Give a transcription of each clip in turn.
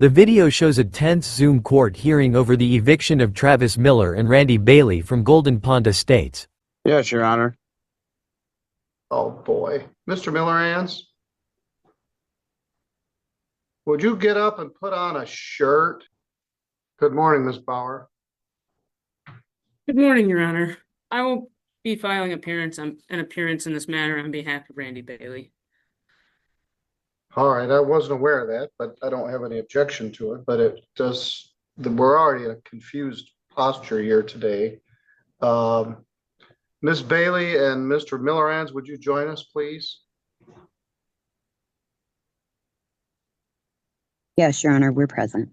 The video shows a tense Zoom court hearing over the eviction of Travis Miller and Randy Bailey from Golden Pond Estates. Yes, Your Honor. Oh boy. Mr. Millerans, would you get up and put on a shirt? Good morning, Ms. Bauer. Good morning, Your Honor. I will be filing an appearance in this matter on behalf of Randy Bailey. All right, I wasn't aware of that, but I don't have any objection to it, but it does, we're already in a confused posture here today. Ms. Bailey and Mr. Millerans, would you join us, please? Yes, Your Honor, we're present.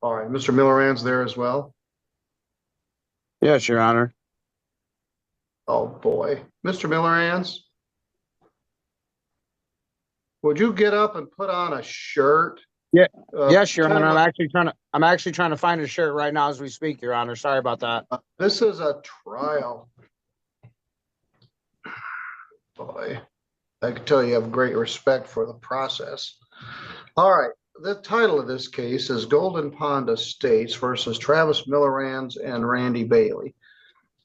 All right, Mr. Millerans there as well? Yes, Your Honor. Oh boy. Mr. Millerans, would you get up and put on a shirt? Yeah. Yes, Your Honor. I'm actually trying to find a shirt right now as we speak, Your Honor. Sorry about that. This is a trial. Boy, I can tell you have great respect for the process. All right. The title of this case is Golden Pond Estates versus Travis Millerans and Randy Bailey.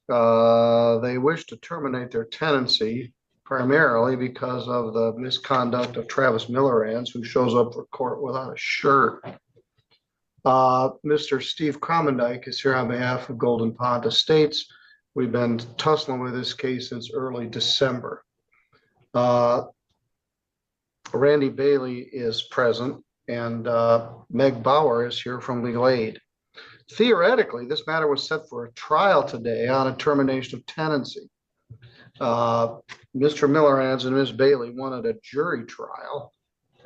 They wish to terminate their tenancy primarily because of the misconduct of Travis Millerans, who shows up for court without a shirt. Mr. Steve Cromendike is here on behalf of Golden Pond Estates. We've been tussling with this case since early December. Randy Bailey is present, and Meg Bauer is here from legal aid. Theoretically, this matter was set for a trial today on a termination of tenancy. Mr. Millerans and Ms. Bailey wanted a jury trial,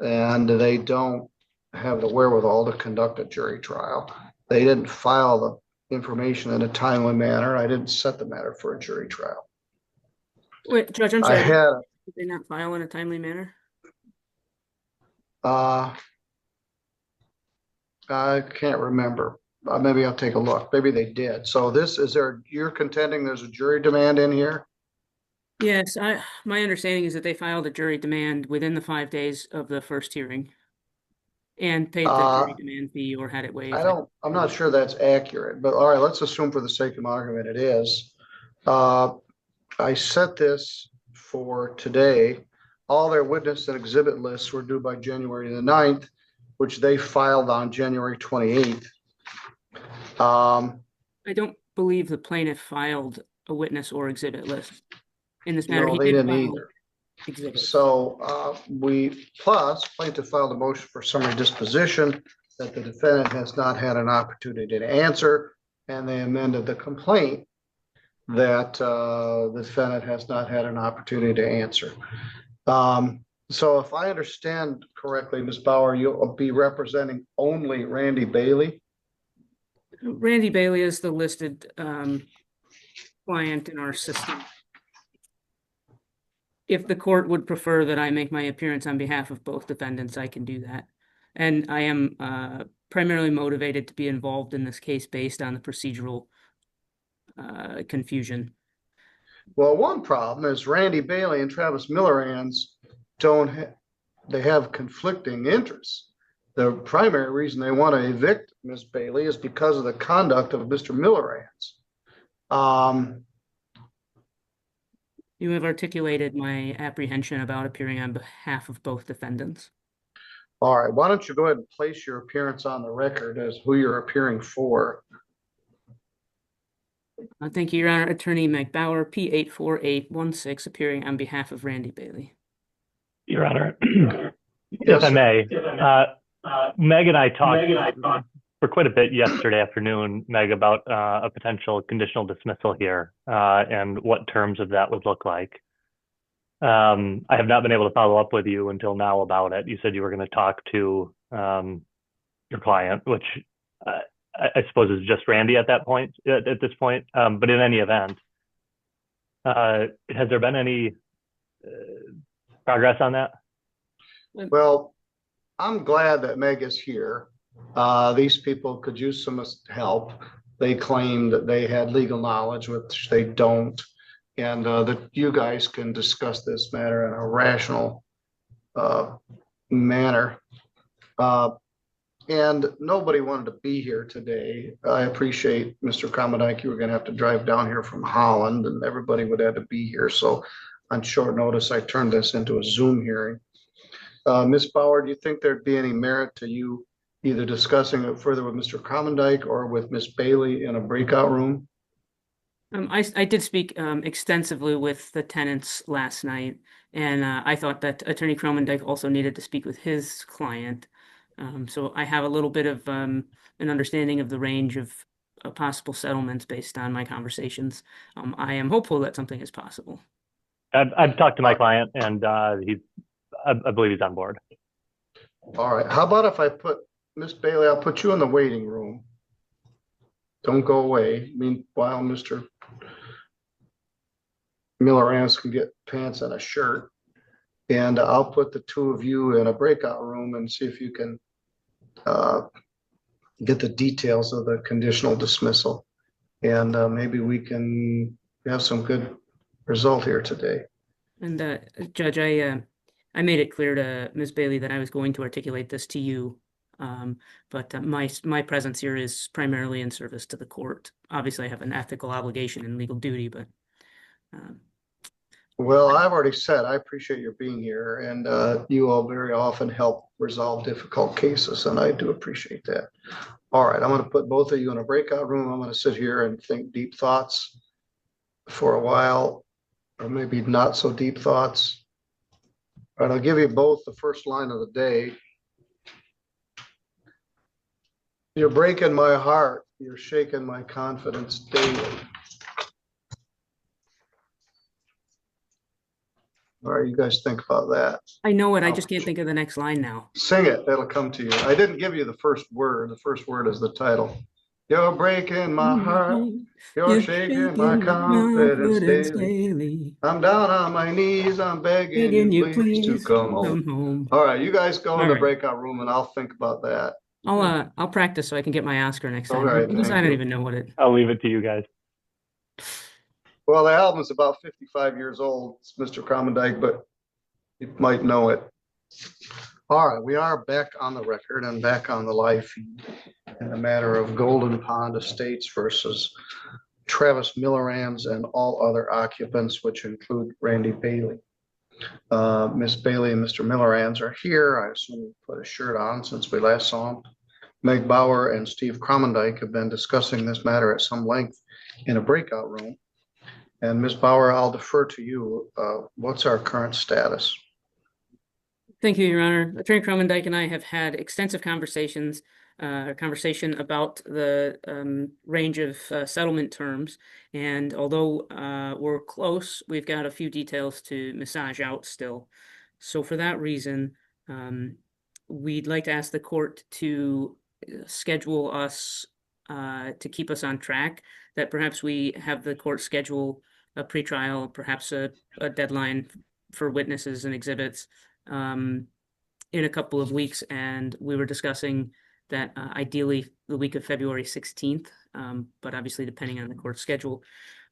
and they don't have the wherewithal to conduct a jury trial. They didn't file the information in a timely manner. I didn't set the matter for a jury trial. Wait, Judge, I'm sorry. Did they not file in a timely manner? I can't remember. Maybe I'll take a look. Maybe they did. So this is you're contending there's a jury demand in here? Yes, my understanding is that they filed a jury demand within the 5 days of the first hearing and paid the jury demand fee or had it waived. I'm not sure that's accurate, but all right, let's assume for the sake of argument it is. I set this for today. All their witness and exhibit lists were due by January the 9th, which they filed on January 28th. I don't believe the plaintiff filed a witness or exhibit list in this matter. No, they didn't either. Exhibits. So plaintiff filed a motion for summary disposition that the defendant has not had an opportunity to answer, and they amended the complaint that the defendant has not had an opportunity to answer. So if I understand correctly, Ms. Bauer, you'll be representing only Randy Bailey? Randy Bailey is the listed client in our system. If the court would prefer that I make my appearance on behalf of both defendants, I can do that. And I am primarily motivated to be involved in this case based on the procedural confusion. Well, one problem is Randy Bailey and Travis Millerans they have conflicting interests. The primary reason they want to evict Ms. Bailey is because of the conduct of Mr. Millerans. You have articulated my apprehension about appearing on behalf of both defendants. All right, why don't you go ahead and place your appearance on the record as who you're appearing for. Thank you, Your Honor. Attorney Meg Bauer, P84816, appearing on behalf of Randy Bailey. Your Honor, Yes, if I may, Meg and I talked for quite a bit yesterday afternoon, Meg, about a potential conditional dismissal here and what terms of that would look like. I have not been able to follow up with you until now about it. You said you were going to talk to your client, which I suppose is just Randy at that point, at this point. But in any event, has there been any progress on that? Well, I'm glad that Meg is here. These people could use some help. They claim that they had legal knowledge, which they don't, and that you guys can discuss this matter in a rational manner. And nobody wanted to be here today. I appreciate, Mr. Kromendijk, you were gonna have to drive down here from Holland and everybody would have to be here. So on short notice, I turned this into a Zoom hearing. Ms. Bauer, do you think there'd be any merit to you either discussing it further with Mr. Kromendijk or with Ms. Bailey in a breakout room? I did speak extensively with the tenants last night, and I thought that Attorney Kromendijk also needed to speak with his client. So I have a little bit of an understanding of the range of possible settlements based on my conversations. I am hopeful that something is possible. I've talked to my client, and I believe he's on board. All right, how about if I put, Ms. Bailey, I'll put you in the waiting room. Don't go away. Meanwhile, Mr. Miller-Rance can get pants and a shirt. And I'll put the two of you in a breakout room and see if you can get the details of the conditional dismissal. And maybe we can have some good result here today. And Judge, I made it clear to Ms. Bailey that I was going to articulate this to you. But my presence here is primarily in service to the court. Obviously, I have an ethical obligation and legal duty, but well, I've already said I appreciate your being here, and you all very often help resolve difficult cases, and I do appreciate that. All right, I'm going to put both of you in a breakout room. I'm going to sit here and think deep thoughts for a while, or maybe not so deep thoughts. All right, I'll give you both the first line of the day. You're breaking my heart. You're shaking my confidence daily. All right, you guys think about that. I know it. I just can't think of the next line now. Sing it. That'll come to you. I didn't give you the first word. The first word is the title. You're breaking my heart. You're shaking my confidence daily. I'm down on my knees. I'm begging you please to come home. All right, you guys go in the breakout room and I'll think about that. I'll practice so I can get my Oscar next time. All right, Because I don't even know what it. I'll leave it to you guys. Well, the album's about 55 years old, Mr. Kromendijk, but you might know it. All right, we are back on the record and back on the live feed in the matter of Golden Pond Estates versus Travis Miller-Rance and all other occupants, which include Randy Bailey. Miss Bailey and Mr. Miller-Rance are here. I assume you put a shirt on since we last saw them. Meg Bauer and Steve Kromendijk have been discussing this matter at some length in a breakout room. And Ms. Bauer, I'll defer to you. What's our current status? Thank you, Your Honor. Attorney Kromendijk and I have had extensive conversation about the range of settlement terms. And although we're close, we've got a few details to massage out still. So for that reason, we'd like to ask the court to schedule us to keep us on track, that perhaps we have the court schedule a pretrial, perhaps a deadline for witnesses and exhibits in a couple of weeks. And we were discussing that ideally the week of February 16th, but obviously depending on the court schedule,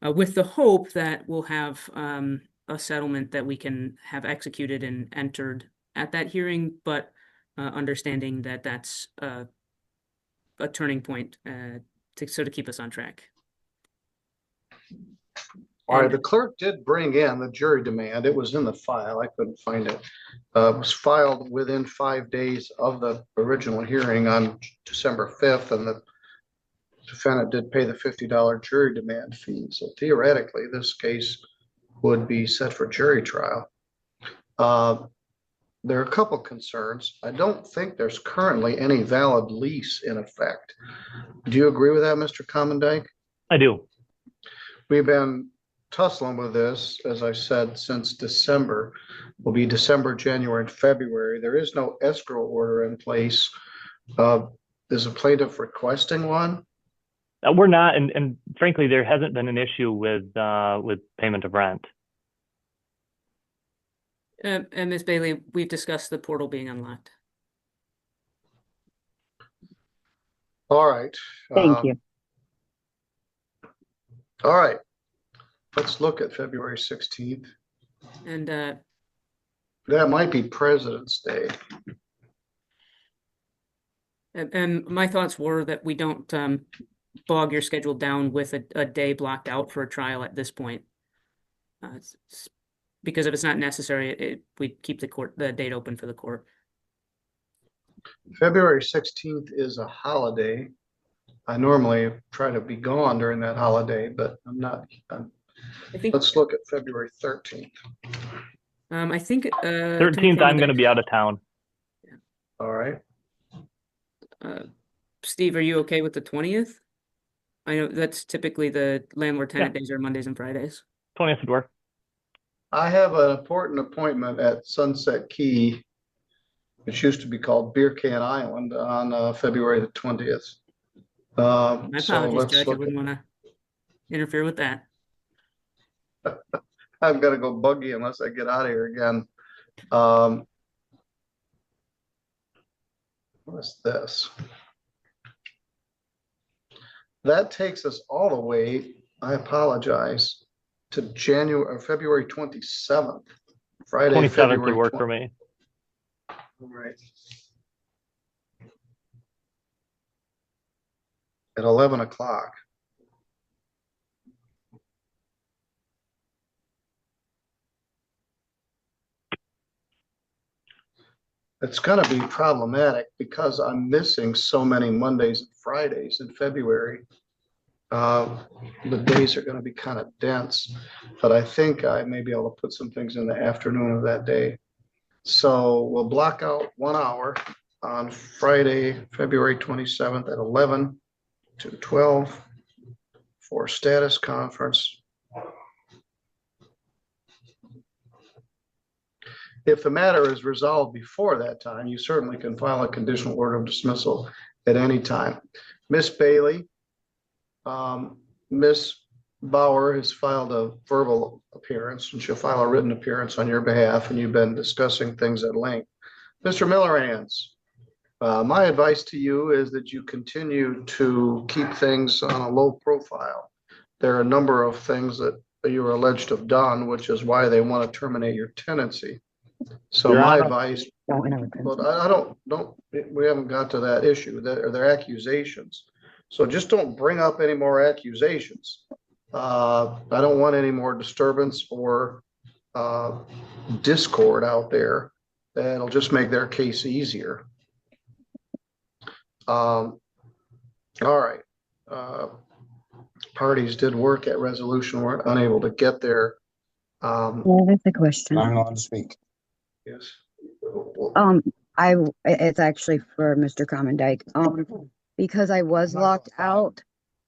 with the hope that we'll have a settlement that we can have executed and entered at that hearing, but understanding that that's a turning point to keep us on track. All right, the clerk did bring in the jury demand. It was in the file. I couldn't find it. It was filed within 5 days of the original hearing on December 5th, and the defendant did pay the $50 jury demand fee. So theoretically, this case would be set for jury trial. There are a couple concerns. I don't think there's currently any valid lease in effect. Do you agree with that, Mr. Kromendijk? I do. We've been tussling with this, as I said, since December. Will be December, January, and February. There is no escrow order in place. Is a plaintiff requesting one? We're not, and frankly, there hasn't been an issue with payment of rent. And Ms. Bailey, we've discussed the portal being unlocked. All right. Thank you. All right. Let's look at February 16th. And That might be President's Day. And my thoughts were that we don't bog your schedule down with a day blocked out for a trial at this point. Because if it's not necessary, we keep the date open for the court. February 16th is a holiday. I normally try to be gone during that holiday, but I'm not. I think Let's look at February 13th. I think 13th, I'm going to be out of town. All right. Steve, are you okay with the 20th? I know that's typically the landlord tenant days are Mondays and Fridays. 20th would work. I have an important appointment at Sunset Key, which used to be called Beer Can Island, on February the 20th. My So apologies, let's Judge. I look. wouldn't want to interfere with that. I've got to go buggy unless I get out of here again. What's this? That takes us all the way, I apologize, to February 27th. Friday, 27th February would work 20th. for me. All right. At 11 o'clock. It's going to be problematic because I'm missing so many Mondays and Fridays in February. The days are going to be kind of dense, but I think I may be able to put some things in the afternoon of that day. So we'll block out 1 hour on Friday, February 27th at 11 to 12 for status conference. If the matter is resolved before that time, you certainly can file a conditional order of dismissal at any time. Miss Bailey, Miss Bauer has filed a verbal appearance, and she'll file a written appearance on your behalf, and you've been discussing things at length. Mr. Millerans, my advice to you is that you continue to keep things on a low profile. There are a number of things that you are alleged to have done, which is why they want to terminate your tenancy. So Your my Honor. advice, well, I don't, we haven't got to that issue. They're accusations. So just don't bring up any more accusations. I don't want any more disturbance or discord out there. That'll just make their case easier. All right. Parties did work at resolution, weren't unable to get there. That's a question. I'm allowed to speak. Yes. It's actually for Mr. Commondike. Because I was locked out,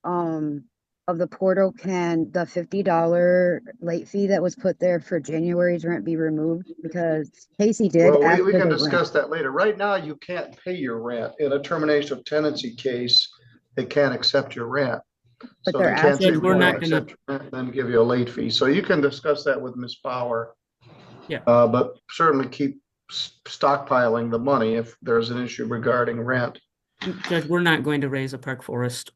of the portal, can the $50 late fee that was put there for January's rent be removed? Because Casey did Well, ask we for can the discuss rent. that later. Right now, you can't pay your rent. In a termination of tenancy case, they can't accept your rent. But So they're they can't say asking we We're won't not gonna- accept your rent, then give you a late fee. So you can discuss that with Ms. Bauer. Yeah. But certainly keep stockpiling the money if there's an issue regarding rent. Judge, we're not going to raise a Park Forest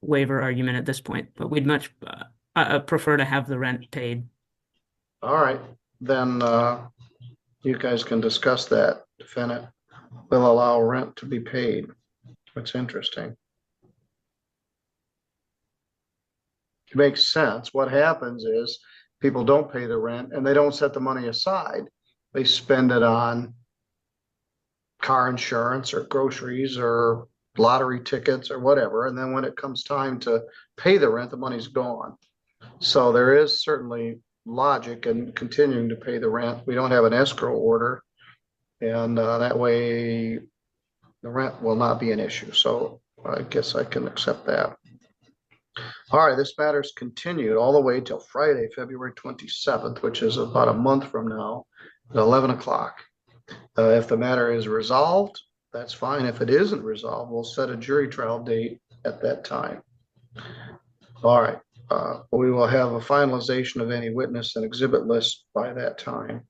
waiver argument at this point, but we'd much prefer to have the rent paid. All right, then you guys can discuss that. Defendant will allow rent to be paid. That's interesting. It makes sense. What happens is people don't pay the rent and they don't set the money aside. They spend it on car insurance or groceries or lottery tickets or whatever. And then when it comes time to pay the rent, the money's gone. So there is certainly logic in continuing to pay the rent. We don't have an escrow order. And that way the rent will not be an issue. So I guess I can accept that. All right, this matter's continued all the way till Friday, February 27th, which is about a month from now at 11 o'clock. If the matter is resolved, that's fine. If it isn't resolved, we'll set a jury trial date at that time. All right, we will have a finalization of any witness and exhibit list by that time.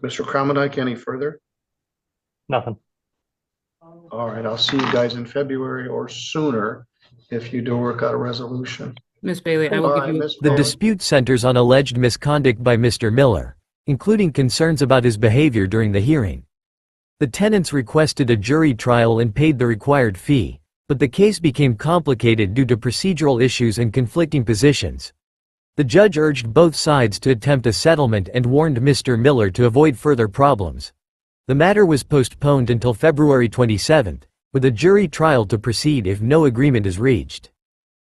Mr. Kromendijk, any further? Nothing. All right, I'll see you guys in February or sooner if you do work out a resolution. Ms. Bailey, I All will right, give you, Ms. The Bailey. dispute centers on alleged misconduct by Mr. Miller, including concerns about his behavior during the hearing. The tenants requested a jury trial and paid the required fee, but the case became complicated due to procedural issues and conflicting positions. The judge urged both sides to attempt a settlement and warned Mr. Miller to avoid further problems. The matter was postponed until February 27, with a jury trial to proceed if no agreement is reached.